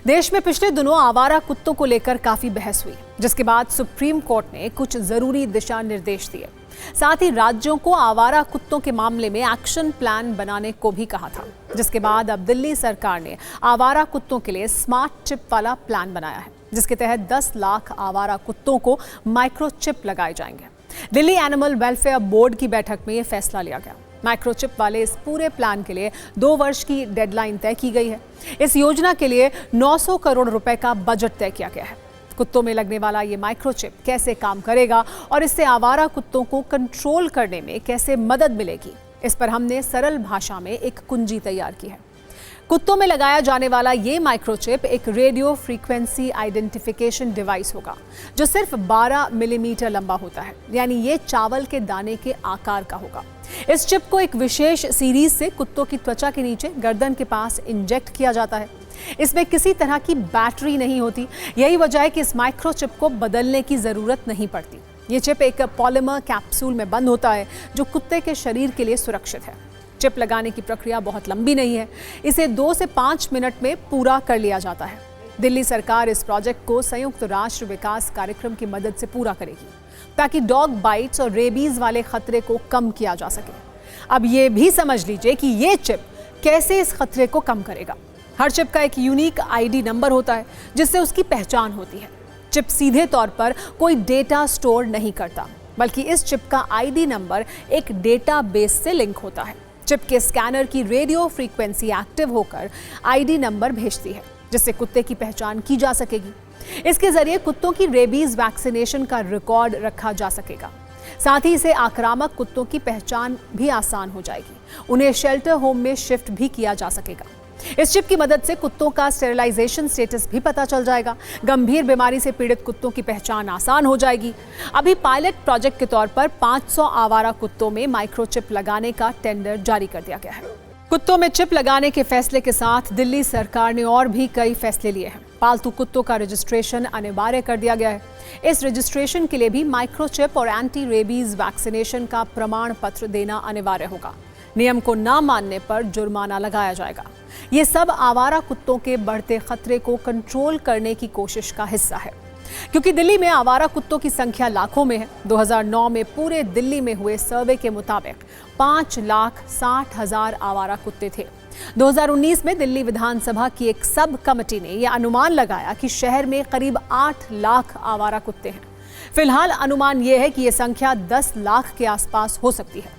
देश में पिछले दिनों आवारा कुत्तों को लेकर काफी बहस हुई, जिसके बाद सुप्रीम कोर्ट ने कुछ जरूरी दिशा निर्देश दिए। साथ ही राज्यों को आवारा कुत्तों के मामले में एक्शन प्लान बनाने को भी कहा था, जिसके बाद अब दिल्ली सरकार ने आवारा कुत्तों के लिए स्मार्ट चिप वाला प्लान बनाया है, जिसके तहत 10 लाख आवारा कुत्तों को माइक्रोचिप लगाए जाएंगे। दिल्ली एनिमल वेलफेयर बोर्ड की बैठक में यह फैसला लिया गया। माइक्रोचिप वाले इस पूरे प्लान के लिए 2 वर्ष की डेडलाइन तय की गई है। इस योजना के लिए 900 करोड़ रुपए का बजट तय किया गया है। कुत्तों में लगने वाला ये माइक्रोचिप कैसे काम करेगा और इससे आवारा कुत्तों को कंट्रोल करने में कैसे मदद मिलेगी, इस पर हमने सरल भाषा में एक कुंजी तैयार की है। कुत्तों में लगाया जाने वाला ये माइक्रोचिप एक रेडियो फ्रीक्वेंसी आइडेंटिफिकेशन डिवाइस होगा, जो सिर्फ 12 मिलीमीटर लंबा होता है, यानी ये चावल के दाने के आकार का होगा। इस चिप को एक विशेष सीरीज से कुत्तों की त्वचा के नीचे गर्दन के पास इंजेक्ट किया जाता है। इसमें किसी तरह की बैटरी नहीं होती। यही वजह है कि इस माइक्रोचिप को बदलने की जरूरत नहीं पड़ती। ये चिप एक पॉलीमर कैप्सूल में बंद होता है, जो कुत्ते के शरीर के लिए सुरक्षित है। चिप लगाने की प्रक्रिया बहुत लंबी नहीं है, इसे 2 से 5 मिनट में पूरा कर लिया जाता है। दिल्ली सरकार इस प्रोजेक्ट को संयुक्त राष्ट्र विकास कार्यक्रम की मदद से पूरा करेगी, ताकि डॉग बाइट्स और रेबीज वाले खतरे को कम किया जा सके। अब ये भी समझ लीजिए कि ये चिप कैसे इस खतरे को कम करेगा। हर चिप का एक यूनिक आईडी नंबर होता है, जिससे उसकी पहचान होती है। चिप सीधे तौर पर कोई डेटा स्टोर नहीं करता, बल्कि इस चिप का आईडी नंबर एक डेटाबेस से लिंक होता है। चिप के स्कैनर की रेडियो फ्रीक्वेंसी एक्टिव होकर आईडी नंबर भेजती है, जिससे कुत्ते की पहचान की जा सकेगी। इसके जरिए कुत्तों की रेबीज वैक्सीनेशन का रिकॉर्ड रखा जा सकेगा। साथ ही इसे आक्रामक कुत्तों की पहचान भी आसान हो जाएगी। उन्हें शेल्टर होम में शिफ्ट भी किया जा सकेगा। इस चिप की मदद से कुत्तों का स्टेरिलाइजेशन स्टेटस भी पता चल जाएगा। गंभीर बीमारी से पीड़ित कुत्तों की पहचान आसान हो जाएगी। अभी पायलट प्रोजेक्ट के तौर पर 500 आवारा कुत्तों में माइक्रोचिप लगाने का टेंडर जारी कर दिया गया है। कुत्तों में चिप लगाने के फैसले के साथ दिल्ली सरकार ने और भी कई फैसले लिए हैं। पालतू कुत्तों का रजिस्ट्रेशन अनिवार्य कर दिया गया है। इस रजिस्ट्रेशन के लिए भी माइक्रोचिप और एंटी रेबीज वैक्सीनेशन का प्रमाण पत्र देना अनिवार्य होगा। नियम को न मानने पर जुर्माना लगाया जाएगा। ये सब आवारा कुत्तों के बढ़ते खतरे को कंट्रोल करने की कोशिश का हिस्सा है, क्योंकि दिल्ली में आवारा कुत्तों की संख्या लाखों में है। 2009 में पूरे दिल्ली में हुए सर्वे के मुताबिक 5,60,000 आवारा कुत्ते थे। 2019 में दिल्ली विधानसभा की एक सब कमेटी ने यह अनुमान लगाया कि शहर में करीब 8 लाख आवारा कुत्ते हैं। फिलहाल अनुमान यह है कि यह संख्या 10 लाख के आसपास हो सकती है।